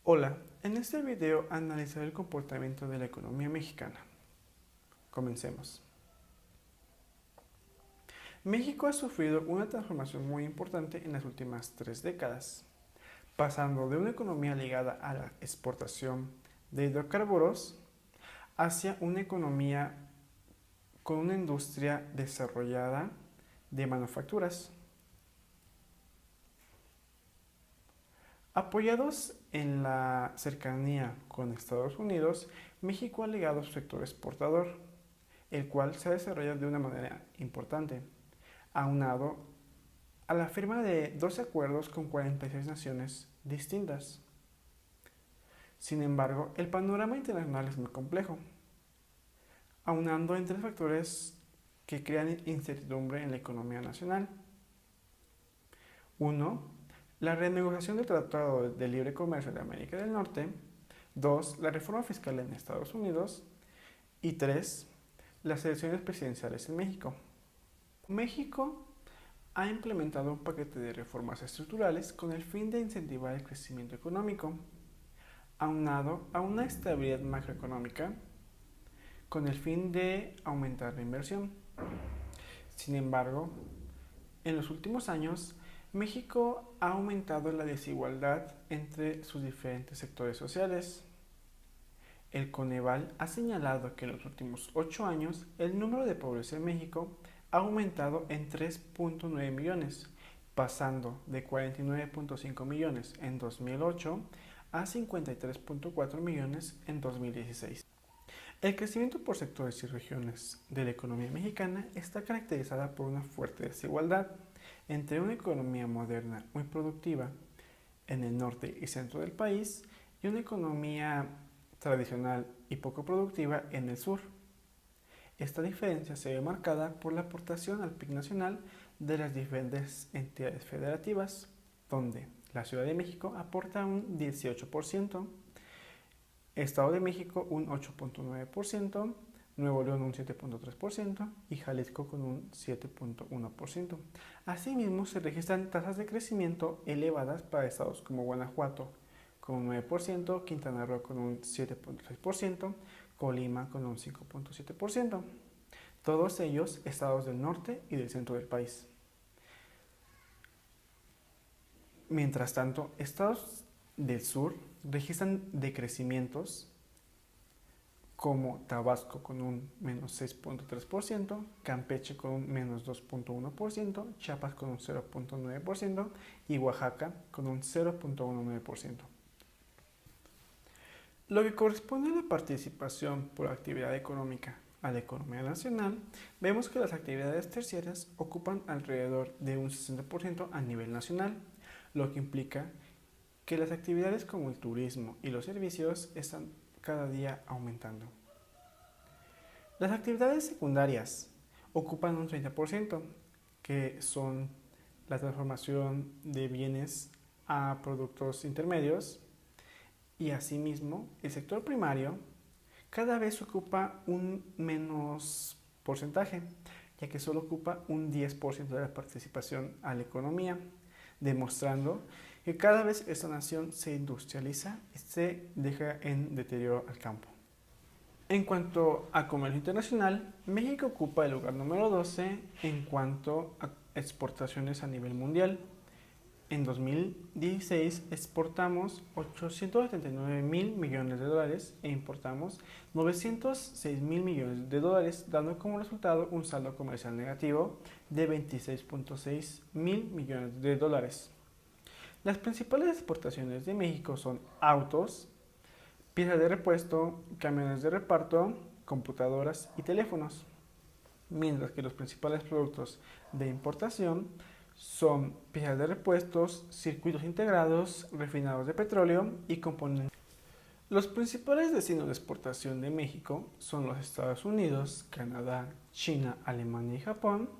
Hola, en este video analizaré el comportamiento de la economía mexicana. Comencemos. México ha sufrido una transformación muy importante en las últimas 3 décadas, pasando de una economía ligada a la exportación de hidrocarburos hacia una economía con una industria desarrollada de manufacturas. Apoyados en la cercanía con Estados Unidos, México ha ligado su sector exportador, el cual se ha desarrollado de una manera importante, aunado a la firma de 12 acuerdos con 46 naciones distintas. Sin embargo, el panorama internacional es muy complejo, aunando en 3 factores que crean incertidumbre en la economía nacional. 1. La renegociación del Tratado de Libre Comercio de América del Norte. 2. La reforma fiscal en Estados Unidos. Y 3. Las elecciones presidenciales en México. México ha implementado un paquete de reformas estructurales con el fin de incentivar el crecimiento económico, aunado a una estabilidad macroeconómica con el fin de aumentar la inversión. Sin embargo, en los últimos años, México ha aumentado la desigualdad entre sus diferentes sectores sociales. El Coneval ha señalado que en los últimos 8 años el número de pobres en México ha aumentado en 3.9 millones, pasando de 49.5 millones en 2008 a 53.4 millones en 2016. El crecimiento por sectores y regiones de la economía mexicana está caracterizada por una fuerte desigualdad entre una economía moderna muy productiva en el norte y centro del país y una economía tradicional y poco productiva en el sur. Esta diferencia se ve marcada por la aportación al PIB nacional de las diferentes entidades federativas, donde la Ciudad de México aporta un 18%, Estado de México un 8.9%, Nuevo León un 7.3% y Jalisco con un 7.1%. Asimismo, se registran tasas de crecimiento elevadas para estados como Guanajuato con un 9%, Quintana Roo con un 7.6%, Colima con un 5.7%. Todos ellos estados del norte y del centro del país. Mientras tanto, estados del sur registran decrecimientos como Tabasco con un menos 6.3%, Campeche con un menos 2.1%, Chiapas con un 0.9% y Oaxaca con un 0.19%. Lo que corresponde a la participación por actividad económica a la economía nacional, vemos que las actividades terciarias ocupan alrededor de un 60% a nivel nacional, lo que implica que las actividades como el turismo y los servicios están cada día aumentando. Las actividades secundarias ocupan un 30%, que son la transformación de bienes a productos intermedios, y asimismo el sector primario cada vez ocupa un menos porcentaje, ya que solo ocupa un 10% de la participación a la economía, demostrando que cada vez esta nación se industrializa y se deja en deterioro al campo. En cuanto a comercio internacional, México ocupa el lugar número 12 en cuanto a exportaciones a nivel mundial. En 2016 exportamos 879 mil millones de dólares e importamos 906 mil millones de dólares, dando como resultado un saldo comercial negativo de 26.6 mil millones de dólares. Las principales exportaciones de México son autos, piezas de repuesto, camiones de reparto, computadoras y teléfonos, mientras que los principales productos de importación son piezas de repuestos, circuitos integrados, refinados de petróleo y componentes. Los principales destinos de exportación de México son los Estados Unidos, Canadá, China, Alemania y Japón,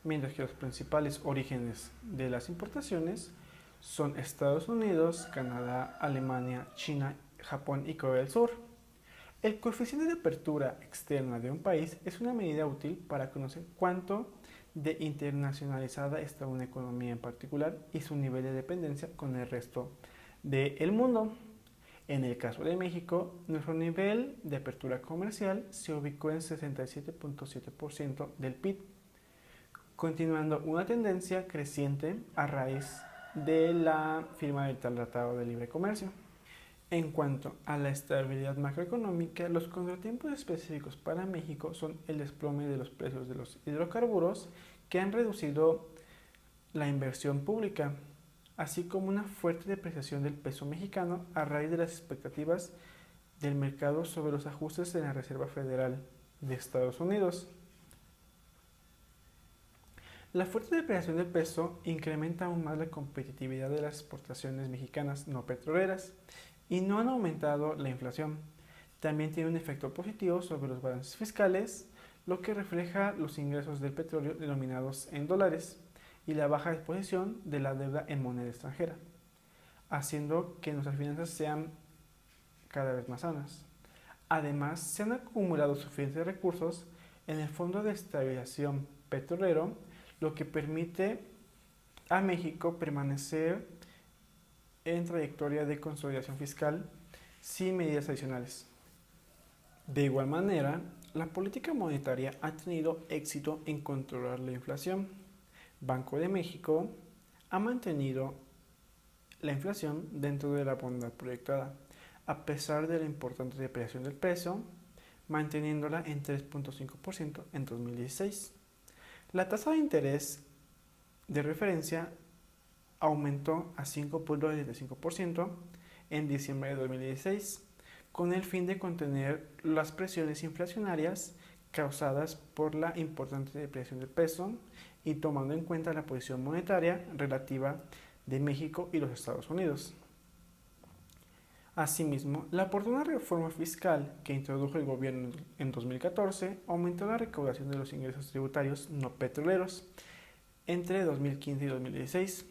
mientras que los principales orígenes de las importaciones son Estados Unidos, Canadá, Alemania, China, Japón y Corea del Sur. El coeficiente de apertura externa de un país es una medida útil para conocer cuánto de internacionalizada está una economía en particular y su nivel de dependencia con el resto del mundo. En el caso de México, nuestro nivel de apertura comercial se ubicó en 67.7% del PIB, continuando una tendencia creciente a raíz de la firma del Tratado de Libre Comercio. En cuanto a la estabilidad macroeconómica, los contratiempos específicos para México son el desplome de los precios de los hidrocarburos, que han reducido la inversión pública, así como una fuerte depreciación del peso mexicano a raíz de las expectativas del mercado sobre los ajustes en la Reserva Federal de Estados Unidos. La fuerte depreciación del peso incrementa aún más la competitividad de las exportaciones mexicanas no petroleras y no han aumentado la inflación. También tiene un efecto positivo sobre los balances fiscales, lo que refleja los ingresos del petróleo denominados en dólares y la baja exposición de la deuda en moneda extranjera, haciendo que nuestras finanzas sean cada vez más sanas. Además, se han acumulado suficientes recursos en el Fondo de Estabilización Petrolero, lo que permite a México permanecer en trayectoria de consolidación fiscal sin medidas adicionales. De igual manera, la política monetaria ha tenido éxito en controlar la inflación. Banco de México ha mantenido la inflación dentro de la bondad proyectada, a pesar de la importante depreciación del peso, manteniéndola en 3.5% en 2016. La tasa de interés de referencia aumentó a 5.75% en diciembre de 2016, con el fin de contener las presiones inflacionarias causadas por la importante depreciación del peso y tomando en cuenta la posición monetaria relativa de México y los Estados Unidos. Asimismo, la oportuna reforma fiscal que introdujo el gobierno en 2014 aumentó la recaudación de los ingresos tributarios no petroleros entre 2015 y 2016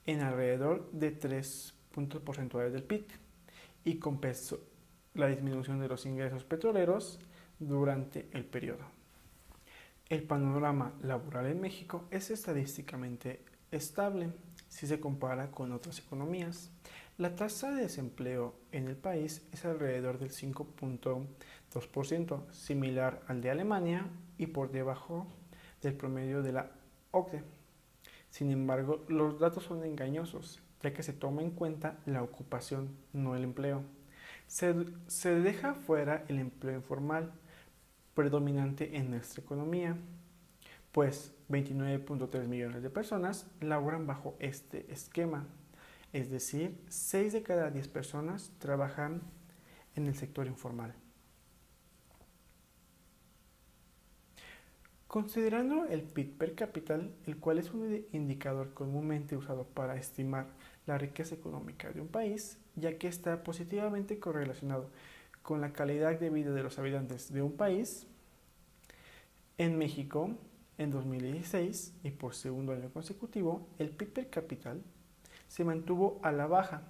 en alrededor de 3 puntos porcentuales del PIB y compensó la disminución de los ingresos petroleros durante el periodo. El panorama laboral en México es estadísticamente estable si se compara con otras economías. La tasa de desempleo en el país es alrededor del 5.2%, similar al de Alemania y por debajo del promedio de la OCDE. Sin embargo, los datos son engañosos, ya que se toma en cuenta la ocupación, no el empleo. Se deja fuera el empleo informal, predominante en nuestra economía, pues 29.3 millones de personas laboran bajo este esquema, es decir, 6 de cada 10 personas trabajan en el sector informal. Considerando el PIB per cápita, el cual es un indicador comúnmente usado para estimar la riqueza económica de un país, ya que está positivamente correlacionado con la calidad de vida de los habitantes de un país, en México, en 2016 y por segundo año consecutivo, el PIB per cápita se mantuvo a la baja,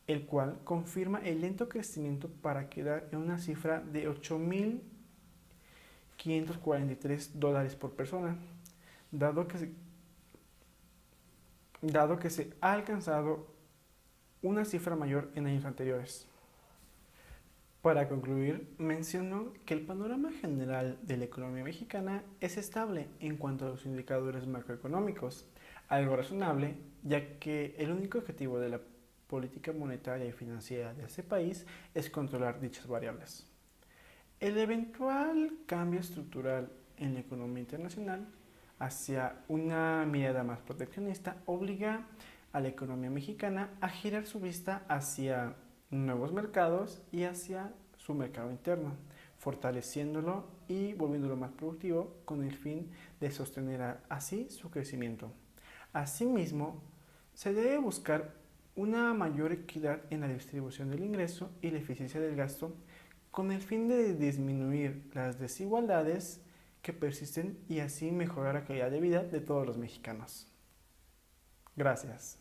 el cual confirma el lento crecimiento para quedar en una cifra de $8.543 por persona, dado que se ha alcanzado una cifra mayor en años anteriores. Para concluir, menciono que el panorama general de la economía mexicana es estable en cuanto a los indicadores macroeconómicos, algo razonable, ya que el único objetivo de la política monetaria y financiera de ese país es controlar dichas variables. El eventual cambio estructural en la economía internacional hacia una mirada más proteccionista obliga a la economía mexicana a girar su vista hacia nuevos mercados y hacia su mercado interno, fortaleciéndolo y volviéndolo más productivo con el fin de sostener así su crecimiento. Asimismo, se debe buscar una mayor equidad en la distribución del ingreso y la eficiencia del gasto con el fin de disminuir las desigualdades que persisten y así mejorar la calidad de vida de todos los mexicanos. Gracias.